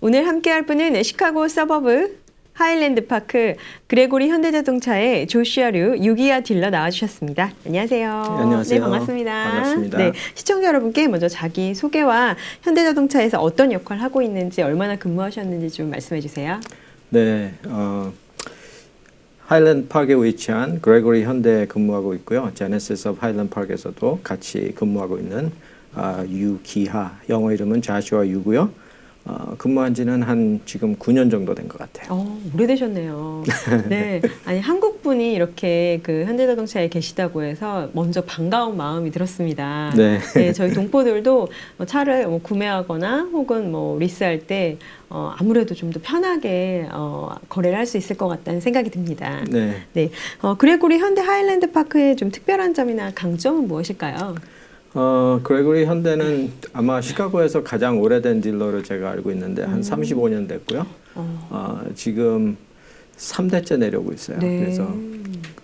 오늘 함께할 분은 시카고 서버브 하일랜드 파크 그레고리 현대자동차의 조슈아 류 유기아 딜러 나와주셨습니다. 안녕하세요. 네, 안녕하세요. 네, 반갑습니다. 반갑습니다. 네, 시청자 여러분께 먼저 자기 소개와 현대자동차에서 어떤 역할을 하고 있는지, 얼마나 근무하셨는지 좀 말씀해 주세요. 네, 하일랜드 파크에 위치한 그레고리 현대에 근무하고 있고요. 제네시스 오브 하일랜드 파크에서도 같이 근무하고 있는 유기하, 영어 이름은 자슈아 유고요. 근무한 지는 한 지금 9년 정도 된 것 같아요. 오래되셨네요. 네. 아니, 한국 분이 이렇게 그 현대자동차에 계시다고 해서 먼저 반가운 마음이 들었습니다. 네. 네, 저희 동포들도 차를 구매하거나 혹은 리스할 때 아무래도 좀 더 편하게 거래를 할 수 있을 것 같다는 생각이 듭니다. 네. 네. 그레고리 현대 하일랜드 파크의 좀 특별한 점이나 강점은 무엇일까요? 그레고리 현대는 아마 시카고에서 가장 오래된 딜러로 제가 알고 있는데 한 35년 됐고요. 지금 3대째 내려오고 있어요. 네. 그래서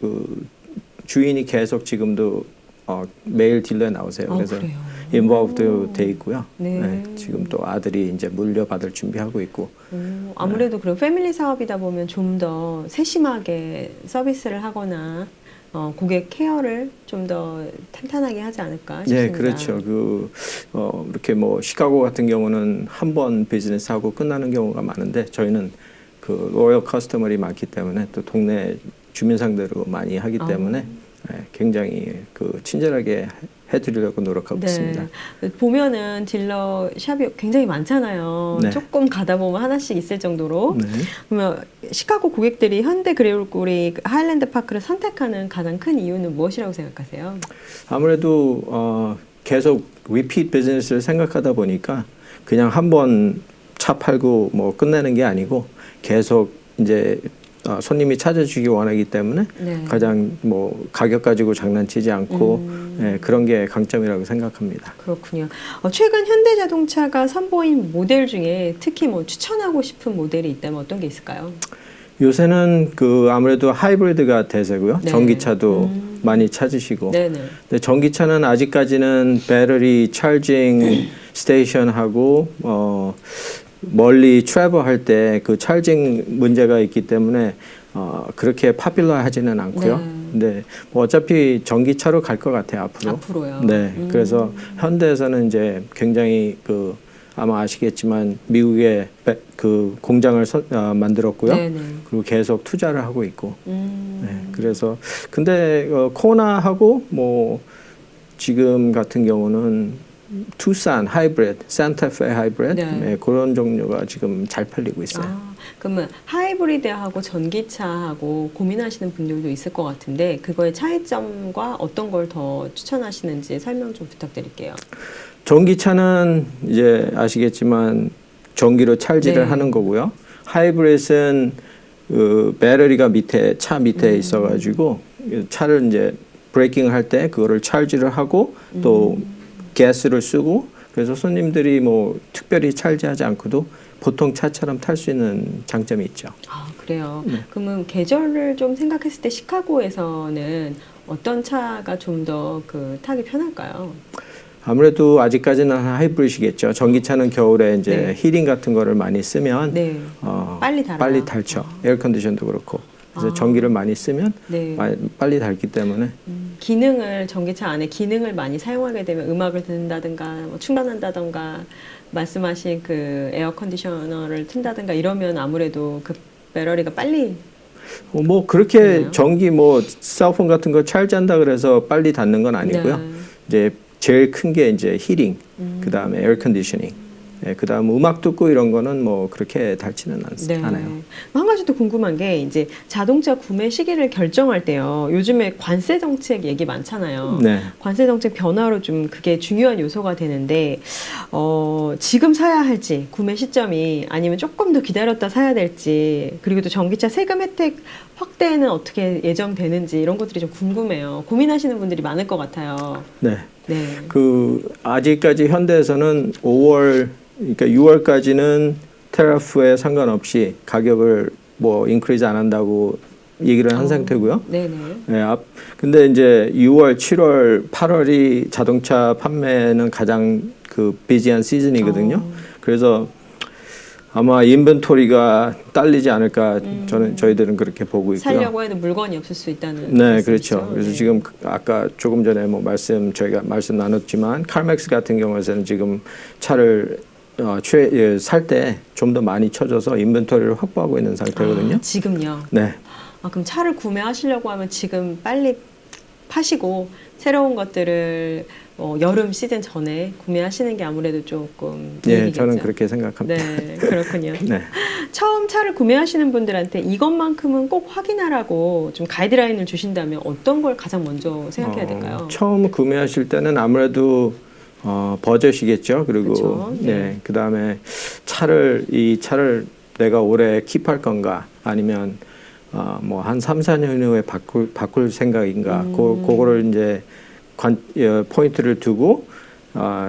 그 주인이 계속 지금도 매일 딜러에 나오세요. 그래서 그래요? 인볼브도 돼 있고요. 네. 네, 지금 또 아들이 이제 물려받을 준비하고 있고. 아무래도 그런 패밀리 사업이다 보면 좀 더 세심하게 서비스를 하거나 고객 케어를 좀 더 탄탄하게 하지 않을까 싶습니다. 네, 그렇죠. 이렇게 시카고 같은 경우는 한 번 비즈니스 하고 끝나는 경우가 많은데 저희는 그 로열 커스터머리 많기 때문에 또 동네 주민 상대로 많이 하기 때문에 굉장히 친절하게 해드리려고 노력하고 있습니다. 보면은 딜러 샵이 굉장히 많잖아요. 네. 조금 가다 보면 하나씩 있을 정도로. 네. 그러면 시카고 고객들이 현대 그레고리 하일랜드 파크를 선택하는 가장 큰 이유는 무엇이라고 생각하세요? 아무래도 계속 리피트 비즈니스를 생각하다 보니까 그냥 한 번 차 팔고 끝내는 게 아니고 계속 이제 손님이 찾아주기 원하기 때문에 가장 가격 가지고 장난치지 않고 그런 게 강점이라고 생각합니다. 그렇군요. 최근 현대자동차가 선보인 모델 중에 특히 추천하고 싶은 모델이 있다면 어떤 게 있을까요? 요새는 아무래도 하이브리드가 대세고요. 네. 전기차도 많이 찾으시고. 네네. 근데 전기차는 아직까지는 배터리 차징 스테이션하고 멀리 트래블할 때 그 차징 문제가 있기 때문에 그렇게 파퓰러하지는 않고요. 근데 어차피 전기차로 갈 것 같아요, 앞으로. 앞으로요. 네. 그래서 현대에서는 이제 굉장히 아마 아시겠지만 미국에 공장을 만들었고요. 네네. 그리고 계속 투자를 하고 있고. 네. 그래서 근데 코나하고 지금 같은 경우는 투싼 하이브리드, 산타페 하이브리드 네. 그런 종류가 지금 잘 팔리고 있어요. 그러면 하이브리드하고 전기차하고 고민하시는 분들도 있을 것 같은데 그거의 차이점과 어떤 걸 더 추천하시는지 설명 좀 부탁드릴게요. 전기차는 이제 아시겠지만 전기로 찰지를 하는 거고요. 하이브리드는 배터리가 차 밑에 있어가지고 차를 이제 브레이킹을 할 때 그거를 찰지를 하고 또 가스를 쓰고 그래서 손님들이 특별히 찰지하지 않고도 보통 차처럼 탈 수 있는 장점이 있죠. 그래요. 그러면 계절을 좀 생각했을 때 시카고에서는 어떤 차가 좀 더 타기 편할까요? 아무래도 아직까지는 하이브리드시겠죠. 전기차는 겨울에 이제 히팅 같은 거를 많이 쓰면 빨리 닳죠. 에어컨디션도 그렇고. 그래서 전기를 많이 쓰면 빨리 닳기 때문에 기능을 전기차 안에 기능을 많이 사용하게 되면 음악을 듣는다든가 충전한다든가 말씀하신 에어컨디셔너를 튼다든가 이러면 아무래도 배터리가 빨리 그렇게 되나요? 전기 셀폰 같은 거 찰지한다 그래서 빨리 닳는 건 아니고요. 이제 제일 큰 게 이제 히팅, 그다음에 에어컨디셔닝. 그다음 음악 듣고 이런 거는 그렇게 닳지는 않아요. 한 가지 더 궁금한 게 이제 자동차 구매 시기를 결정할 때요. 요즘에 관세 정책 얘기 많잖아요. 네. 관세 정책 변화로 좀 그게 중요한 요소가 되는데 지금 사야 할지 구매 시점이 아니면 조금 더 기다렸다 사야 될지 그리고 또 전기차 세금 혜택 확대는 어떻게 예정되는지 이런 것들이 좀 궁금해요. 고민하시는 분들이 많을 것 같아요. 네. 네. 아직까지 현대에서는 5월 그러니까 6월까지는 테라프에 상관없이 가격을 인크리즈 안 한다고 얘기를 한 상태고요. 네네. 근데 이제 6월, 7월, 8월이 자동차 판매는 가장 비지한 시즌이거든요. 그래서 아마 인벤토리가 딸리지 않을까 저희들은 그렇게 보고 있고요. 살려고 해도 물건이 없을 수 있다는. 네, 말씀이시죠? 그렇죠. 그래서 네. 지금 아까 조금 전에 뭐 저희가 말씀 나눴지만 칼맥스 같은 경우에는 지금 차를 살 때 좀 더 많이 쳐줘서 인벤토리를 확보하고 있는 상태거든요. 지금요. 네. 그럼 차를 구매하시려고 하면 지금 빨리 파시고 새로운 것들을 여름 시즌 전에 구매하시는 게 아무래도 조금 예, 이익이겠죠? 저는 그렇게 생각합니다. 네, 그렇군요. 네. 처음 차를 구매하시는 분들한테 이것만큼은 꼭 확인하라고 좀 가이드라인을 주신다면 어떤 걸 가장 먼저 생각해야 될까요? 처음 구매하실 때는 아무래도 버젯이겠죠. 그리고 그쵸, 네. 네, 그다음에 이 차를 내가 올해 킵할 건가 아니면 뭐 한 3, 4년 후에 바꿀 생각인가 그거를 이제 포인트를 두고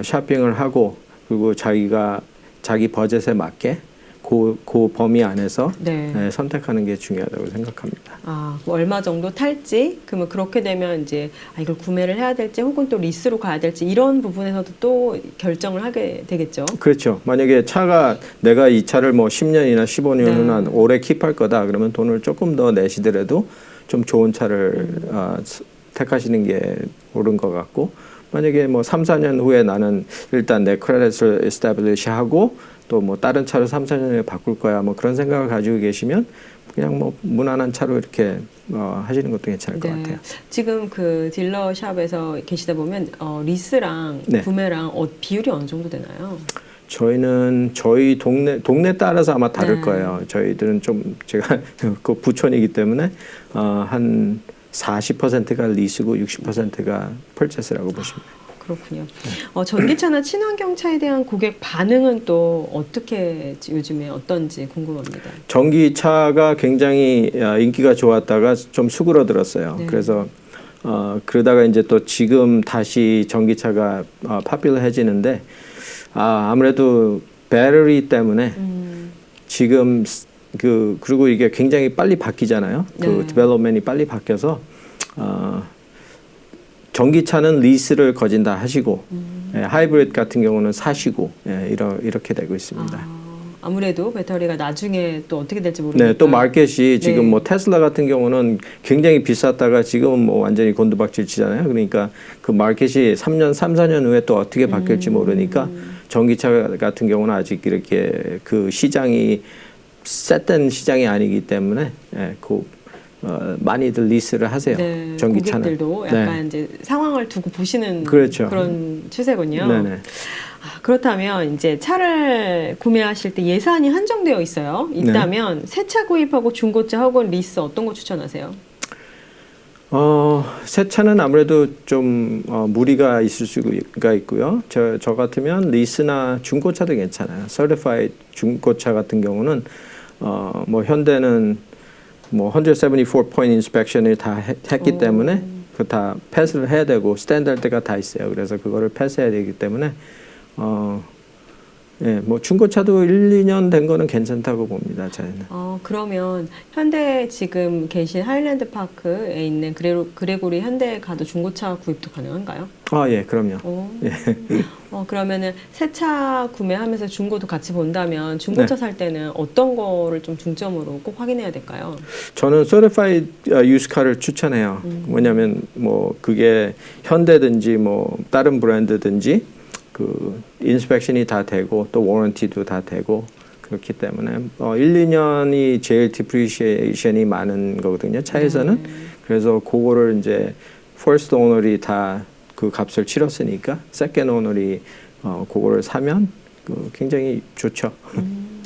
쇼핑을 하고 그리고 자기 버젯에 맞게 그 범위 안에서 네. 선택하는 게 중요하다고 생각합니다. 뭐 얼마 정도 탈지, 그러면 그렇게 되면 이제 이걸 구매를 해야 될지 혹은 또 리스로 가야 될지 이런 부분에서도 또 결정을 하게 되겠죠. 그렇죠. 만약에 내가 이 차를 뭐 10년이나 15년 네. 후나 오래 킵할 거다 그러면 돈을 조금 더 내시더라도 좀 좋은 차를 택하시는 게 옳은 것 같고 만약에 뭐 3, 4년 후에 나는 일단 내 크레딧을 에스타블리시 하고 또 뭐 다른 차로 3, 4년 후에 바꿀 거야 뭐 그런 생각을 가지고 계시면 그냥 뭐 무난한 차로 이렇게 하시는 것도 괜찮을 것 같아요. 지금 그 딜러샵에서 계시다 보면 리스랑 네. 구매랑 비율이 어느 정도 되나요? 저희는 저희 동네 따라서 아마 다를 네. 거예요. 저희들은 좀 제가 그 부촌이기 때문에 한 40%가 리스고 60%가 펄체스라고 보시면 돼요. 그렇군요. 전기차나 친환경차에 대한 고객 반응은 또 어떻게 요즘에 어떤지 궁금합니다. 전기차가 굉장히 인기가 좋았다가 좀 수그러들었어요. 네. 그래서 그러다가 이제 또 지금 다시 전기차가 파퓰러해지는데 아무래도 배터리 때문에 지금 그리고 이게 굉장히 빨리 바뀌잖아요. 네. 그 디벨롭먼이 빨리 바뀌어서 전기차는 리스를 거진 다 하시고 하이브리드 같은 경우는 사시고 이렇게 되고 있습니다. 아무래도 배터리가 나중에 또 어떻게 될지 모르니까. 네, 또 마켓이 지금 네. 뭐 테슬라 같은 경우는 굉장히 비쌌다가 지금은 뭐 완전히 곤두박질 치잖아요. 그러니까 그 마켓이 3, 4년 후에 또 어떻게 바뀔지 모르니까 전기차 같은 경우는 아직 이렇게 그 시장이 셋된 시장이 아니기 때문에 많이들 리스를 하세요. 네, 전기차는. 고객들도 약간 이제 상황을 두고 보시는 그렇죠. 그런 추세군요. 네네. 그렇다면 이제 차를 구매하실 때 예산이 한정되어 있다면 새 차 구입하고 중고차 혹은 리스 어떤 거 추천하세요? 새 차는 아무래도 좀 무리가 있을 수가 있고요. 저 같으면 리스나 중고차도 괜찮아요. Certified 중고차 같은 경우는 뭐 현대는 뭐 174 point inspection을 다 했기 때문에 그 다 패스를 해야 되고 스탠다드가 다 있어요. 그래서 그거를 패스해야 되기 때문에 뭐 중고차도 1, 2년 된 거는 괜찮다고 봅니다. 저희는. 그러면 현대 지금 계신 하일랜드 파크에 있는 그레고리 현대에 가도 중고차 구입도 가능한가요? 예, 그럼요. 예. 그러면은 새 차 구매하면서 중고도 같이 본다면 중고차 네. 살 때는 어떤 거를 좀 중점으로 꼭 확인해야 될까요? 저는 Certified 유스카를 추천해요. 왜냐하면 뭐 그게 현대든지 뭐 다른 브랜드든지 그 인스펙션이 다 되고 또 워런티도 다 되고 그렇기 때문에 1, 2년이 제일 디프리시에이션이 많은 거거든요. 차에서는. 그래서 그거를 이제 퍼스트 오너리 다 그 값을 치렀으니까 세컨드 오너리 그거를 사면 굉장히 좋죠.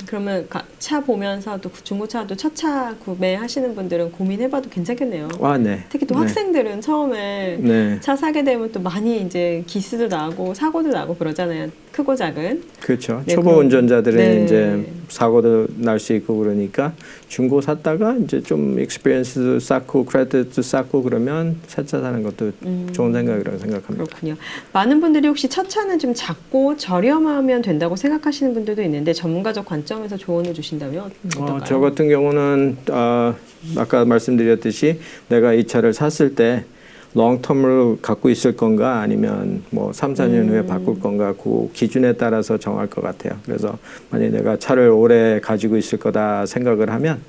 그러면 차 보면서도 중고차도 첫 차 구매하시는 분들은 고민해봐도 괜찮겠네요. 네. 특히 또 네. 학생들은 처음에 네. 차 사게 되면 또 많이 이제 기스도 나고 사고도 나고 그러잖아요. 크고 작은. 그렇죠. 네, 초보 운전자들은 네. 이제 사고도 날 수 있고 그러니까 중고 샀다가 이제 좀 익스피리언스도 쌓고 크레딧도 쌓고 그러면 새 차 사는 것도 좋은 생각이라고 생각합니다. 그렇군요. 많은 분들이 혹시 첫 차는 좀 작고 저렴하면 된다고 생각하시는 분들도 있는데 전문가적 관점에서 조언을 주신다면 어떨까요? 저 같은 경우는 아까 말씀드렸듯이 내가 이 차를 샀을 때 롱텀으로 갖고 있을 건가 아니면 뭐 3, 4년 후에 바꿀 건가 그 기준에 따라서 정할 것 같아요. 그래서 만약에 내가 차를 오래 가지고 있을 거다 생각을 하면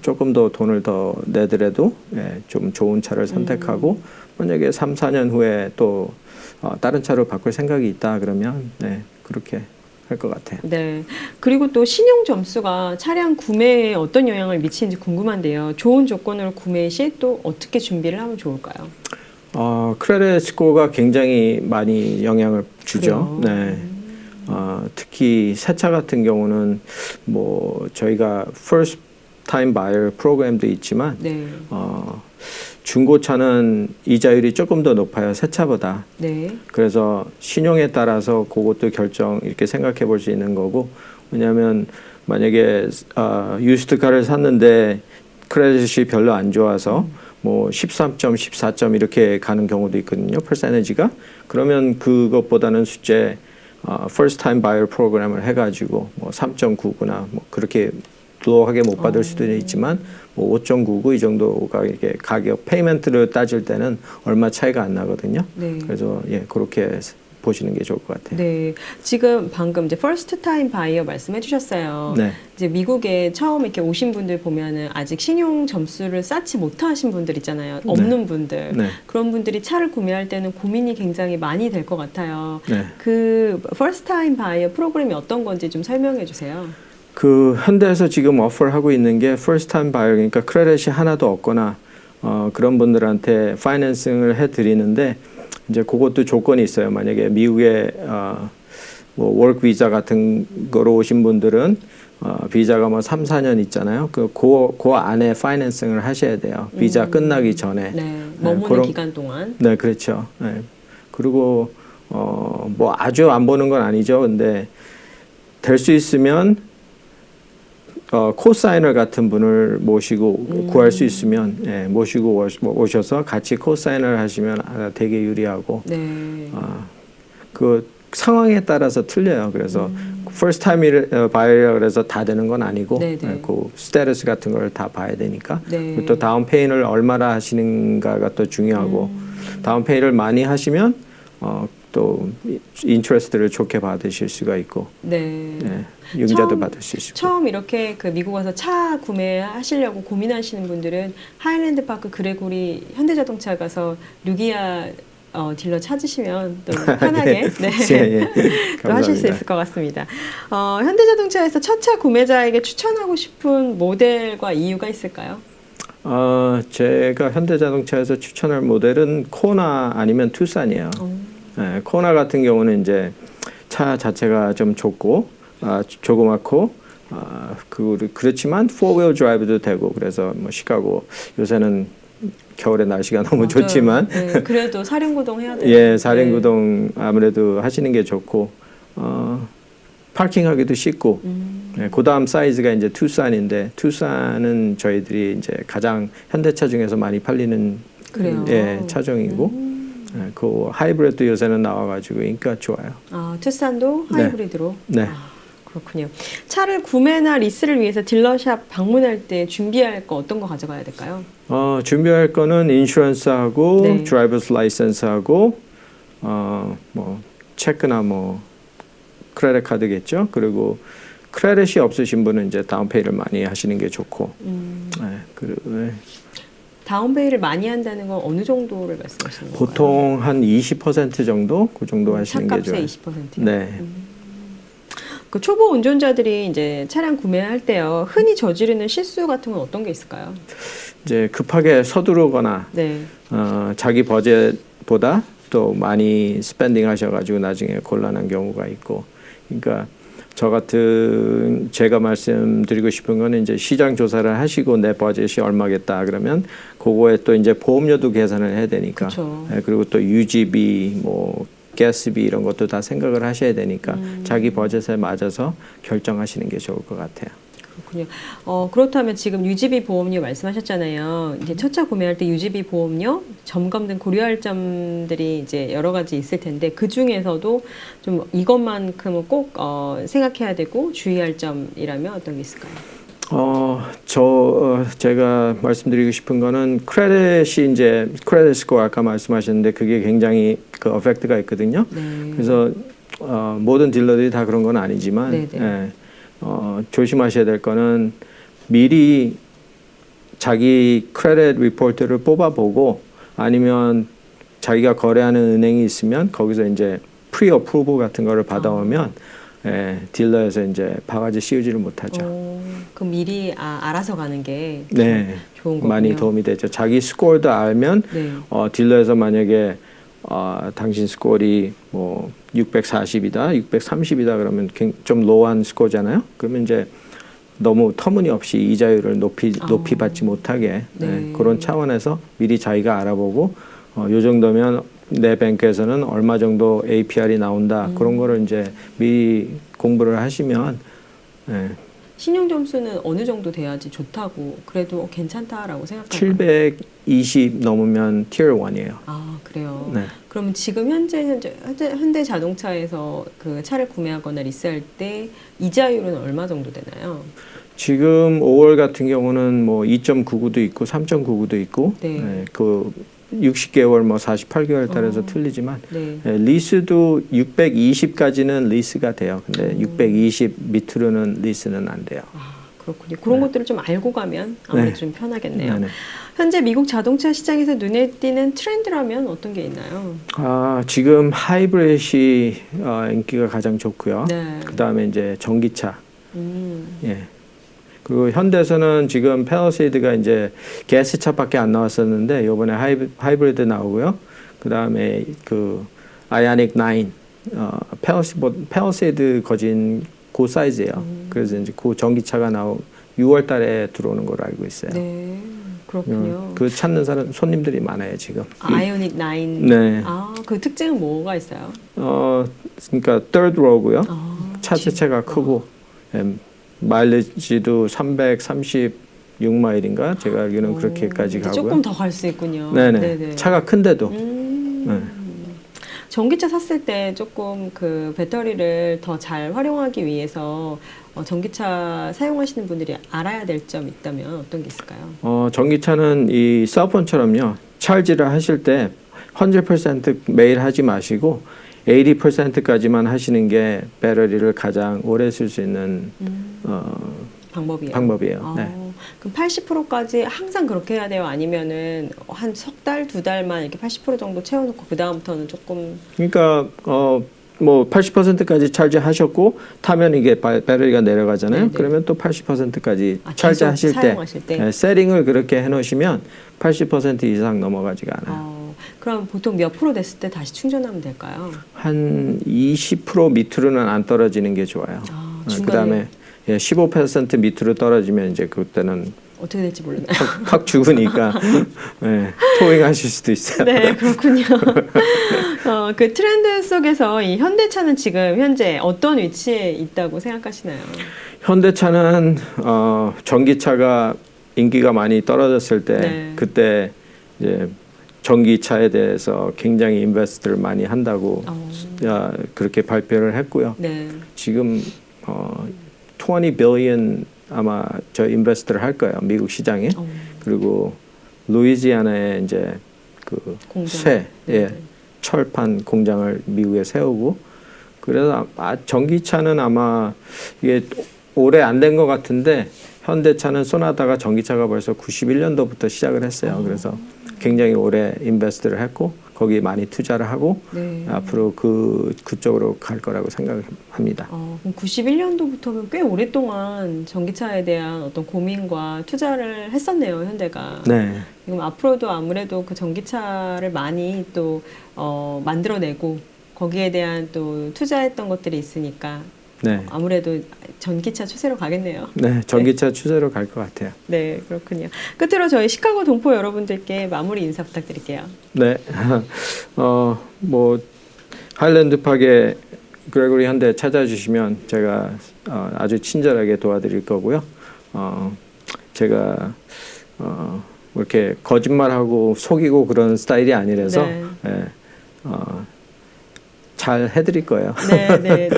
조금 더 돈을 더 내더라도 좀 좋은 차를 선택하고 만약에 3, 4년 후에 또 다른 차로 바꿀 생각이 있다 그러면 그렇게 할 것 같아요. 네. 그리고 또 신용 점수가 차량 구매에 어떤 영향을 미치는지 궁금한데요. 좋은 조건으로 구매 시 또 어떻게 준비를 하면 좋을까요? 크레딧 스코어가 굉장히 많이 영향을 주죠. 그래요? 네. 특히 새 차 같은 경우는 뭐 저희가 first time buyer 프로그램도 있지만 네. 중고차는 이자율이 조금 더 높아요. 새 차보다. 네. 그래서 신용에 따라서 그것도 결정 이렇게 생각해 볼 수 있는 거고 왜냐하면 만약에 유스트카를 샀는데 크레딧이 별로 안 좋아서 뭐 13점, 14점 이렇게 가는 경우도 있거든요. 퍼센티지가. 그러면 그것보다는 숫제 first time buyer 프로그램을 해가지고 뭐 3.99나 뭐 그렇게 로우하게 못 받을 수도 있지만 뭐 5.99 이 정도가 이렇게 가격 페이먼트를 따질 때는 얼마 차이가 안 나거든요. 네. 그래서 그렇게 보시는 게 좋을 것 같아요. 네. 지금 방금 이제 first time buyer 말씀해 주셨어요. 네. 이제 미국에 처음 이렇게 오신 분들 보면은 아직 신용 점수를 쌓지 못하신 분들 있잖아요. 없는 분들. 네. 그런 분들이 차를 구매할 때는 고민이 굉장히 많이 될 것 같아요. 네. 그 first time buyer 프로그램이 어떤 건지 좀 설명해 주세요. 그 현대에서 지금 오퍼를 하고 있는 게 first time buyer 그러니까 크레딧이 하나도 없거나 그런 분들한테 파이낸싱을 해 드리는데 이제 그것도 조건이 있어요. 만약에 미국에 뭐 워크 비자 같은 거로 오신 분들은 비자가 뭐 3, 4년 있잖아요. 그 안에 파이낸싱을 하셔야 돼요. 비자 끝나기 전에. 네. 머무는 기간 동안. 네, 그렇죠. 네. 그리고 뭐 아주 안 보는 건 아니죠. 근데 될 수 있으면 코사이너 같은 분을 모시고 구할 수 있으면 모시고 오셔서 같이 코사이너를 하시면 되게 유리하고 네. 그 상황에 따라서 틀려요. 그래서 first time buyer이라 그래서 다 되는 건 아니고 그 스테이터스 같은 걸 다 봐야 되니까 네. 또 다운 페이를 얼마나 하시는가가 또 중요하고 다운 페이를 많이 하시면 또 인트레스트를 좋게 받으실 수가 있고 네. 융자도 받을 수 있고 처음 이렇게 그 미국 와서 차 구매하시려고 고민하시는 분들은 하일랜드 파크 그레고리 현대자동차 가서 루기아 딜러 찾으시면 또 편하게 또 하실 수 있을 것 같습니다. 현대자동차에서 첫 차 구매자에게 추천하고 싶은 모델과 이유가 있을까요? 제가 현대자동차에서 추천할 모델은 코나 아니면 투싼이에요. 코나 같은 경우는 이제 차 자체가 좀 좁고 조그맣고 그렇지만 4wheel 드라이브도 되고 그래서 뭐 시카고 요새는 겨울에 날씨가 너무 좋지만 그래도 사륜구동 해야 돼요. 예, 사륜구동 아무래도 하시는 게 좋고 파킹하기도 쉽고 그다음 사이즈가 이제 투싼인데 투싼은 저희들이 이제 가장 현대차 중에서 많이 팔리는 차종이고 그 하이브리드 요새는 나와가지고 그러니까 좋아요. 투싼도 하이브리드로. 네. 그렇군요. 차를 구매나 리스를 위해서 딜러샵 방문할 때 준비할 거 어떤 거 가져가야 될까요? 준비할 거는 인슈런스하고 드라이버스 라이센스하고 뭐 체크나 뭐 크레딧 카드겠죠. 그리고 크레딧이 없으신 분은 이제 다운페이를 많이 하시는 게 좋고. 다운페이를 많이 한다는 건 어느 정도를 말씀하시는 건가요? 보통 한 20% 정도 그 정도 하시는 게 좋아요. 차값의 20%. 네. 그 초보 운전자들이 이제 차량 구매할 때요 흔히 저지르는 실수 같은 건 어떤 게 있을까요? 이제 급하게 서두르거나 자기 버젯보다 또 많이 스pen딩 하셔가지고 나중에 곤란한 경우가 있고, 그러니까 저 같은 제가 말씀드리고 싶은 거는 이제 시장 조사를 하시고 내 버젯이 얼마겠다 그러면 그거에 또 이제 보험료도 계산을 해야 되니까 그리고 또 유지비 뭐 가스비 이런 것도 다 생각을 하셔야 되니까 자기 버젯에 맞아서 결정하시는 게 좋을 것 같아요. 그렇군요. 그렇다면 지금 유지비 보험료 말씀하셨잖아요. 이제 첫 차 구매할 때 유지비 보험료 점검 등 고려할 점들이 이제 여러 가지 있을 텐데 그 중에서도 좀 이것만큼은 꼭 생각해야 되고 주의할 점이라면 어떤 게 있을까요? 제가 말씀드리고 싶은 거는 크레딧이 이제 크레딧 스코어 아까 말씀하셨는데 그게 굉장히 그 어펙트가 있거든요. 네. 그래서 모든 딜러들이 다 그런 건 아니지만 네네. 예, 조심하셔야 될 거는 미리 자기 크레딧 리포트를 뽑아보고 아니면 자기가 거래하는 은행이 있으면 거기서 이제 프리 어프로브 같은 거를 받아오면 딜러에서 이제 바가지 씌우지를 못하죠. 그럼 미리 알아서 가는 게 네, 좋은 거군요. 많이 도움이 되죠. 자기 스코어도 알면 네. 딜러에서 만약에 당신 스코어이 뭐 640이다, 630이다 그러면 좀 로우한 스코어잖아요. 그러면 이제 너무 터무니없이 이자율을 높이 받지 못하게 네. 그런 차원에서 미리 자기가 알아보고 요 정도면 내 뱅크에서는 얼마 정도 APR이 나온다 그런 거를 이제 미리 공부를 하시면 신용 점수는 어느 정도 돼야지 좋다고 그래도 괜찮다라고 생각할까요? 720 넘으면 티어 1이에요. 아 그래요. 네. 그러면 지금 현대 자동차에서 그 차를 구매하거나 리스할 때 이자율은 얼마 정도 되나요? 지금 5월 같은 경우는 뭐 2.99도 있고 3.99도 있고 네. 그 60개월 뭐 48개월 따라서 틀리지만 네. 리스도 620까지는 리스가 돼요. 근데 620 밑으로는 리스는 안 돼요. 그렇군요. 그런 것들을 좀 알고 가면 아무래도 좀 편하겠네요. 네네. 현재 미국 자동차 시장에서 눈에 띄는 트렌드라면 어떤 게 있나요? 지금 하이브리드이 인기가 가장 좋고요. 네. 그다음에 이제 전기차. 예. 그리고 현대에서는 지금 팰리세이드가 이제 가스차밖에 안 나왔었는데 이번에 하이브리드 나오고요. 그다음에 그 아이오닉 9 팰리세이드 거진 그 사이즈예요. 그래서 이제 그 전기차가 6월 달에 들어오는 걸로 알고 있어요. 네. 그렇군요. 그 찾는 손님들이 많아요, 지금. 아이오닉 9. 네. 그 특징은 뭐가 있어요? 그러니까 third row고요. 차 그치. 자체가 크고 마일리지도 336마일인가? 제가 알기로는 그렇게까지 가고요. 조금 더 갈 수 있군요. 네네. 네네. 차가 큰데도. 네. 전기차 샀을 때 조금 그 배터리를 더 잘 활용하기 위해서 전기차 사용하시는 분들이 알아야 될 점 있다면 어떤 게 있을까요? 전기차는 이 셀폰처럼요. 찰지를 하실 때 100% 매일 하지 마시고 80%까지만 하시는 게 배터리를 가장 오래 쓸 수 있는 방법이에요. 네. 그럼 80%까지 항상 그렇게 해야 돼요? 아니면은 한 석 달, 두 달만 이렇게 80% 정도 채워놓고 그 다음부터는 조금 그러니까 뭐 80%까지 찰지하셨고 타면 이게 배터리가 내려가잖아요. 네네. 그러면 또 80%까지 찰지하실 때, 때? 세팅을 그렇게 해놓으시면 80% 이상 넘어가지가 않아요. 그럼 보통 몇 프로 됐을 때 다시 충전하면 될까요? 한 20% 밑으로는 안 떨어지는 게 좋아요. 그다음에 15% 밑으로 떨어지면 이제 그때는 어떻게 될지 모르나요? 확 죽으니까 토잉하실 수도 있어요. 네, 그렇군요. 그 트렌드 속에서 이 현대차는 지금 현재 어떤 위치에 있다고 생각하시나요? 현대차는 전기차가 인기가 많이 떨어졌을 때 네. 그때 이제 전기차에 대해서 굉장히 인베스트를 많이 한다고 그렇게 발표를 했고요. 네. 지금 20 빌리언 아마 저 인베스트를 할 거예요. 미국 시장에. 그리고 루이지아나에 이제 그 철판 공장을 미국에 세우고 그래서 전기차는 아마 이게 오래 안 된 것 같은데 현대차는 소나타가 전기차가 벌써 91년도부터 시작을 했어요. 그래서 굉장히 오래 인베스트를 했고 거기에 많이 투자를 하고 앞으로 그쪽으로 갈 거라고 생각합니다. 그럼 91년도부터면 꽤 오랫동안 전기차에 대한 어떤 고민과 투자를 했었네요, 현대가. 네. 그럼 앞으로도 아무래도 그 전기차를 많이 또 만들어내고 거기에 대한 또 투자했던 것들이 있으니까 네. 아무래도 전기차 추세로 가겠네요. 네, 전기차 추세로 갈 것 같아요. 네, 그렇군요. 끝으로 저희 시카고 동포 여러분들께 마무리 인사 부탁드릴게요. 네, 뭐 하일랜드 팍에 그레고리 현대 찾아주시면 제가 아주 친절하게 도와드릴 거고요. 제가 이렇게 거짓말하고 속이고 그런 스타일이 아니라서 잘 해드릴 거예요. 네.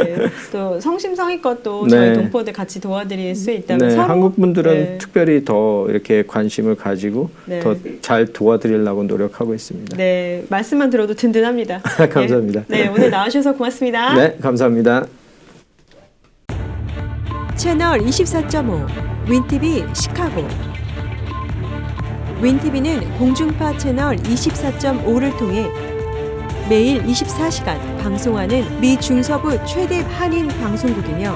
또 성심성의껏 또 네. 저희 동포들 같이 도와드릴 수 있다면 네, 서로 한국 분들은 네. 특별히 더 이렇게 관심을 가지고 네. 더 잘 도와드리려고 노력하고 있습니다. 네, 말씀만 들어도 든든합니다. 감사합니다. 네, 오늘 나와주셔서 고맙습니다. 네, 감사합니다. 채널 24.5 윈TV 시카고. 윈TV는 공중파 채널 24.5를 통해 매일 24시간 방송하는 미 중서부 최대 한인 방송국이며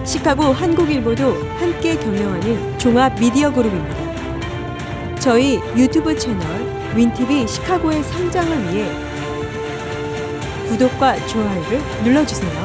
시카고 한국일보도 함께 경영하는 종합 미디어 그룹입니다. 저희 유튜브 채널 윈TV 시카고의 성장을 위해 구독과 좋아요를 눌러주세요.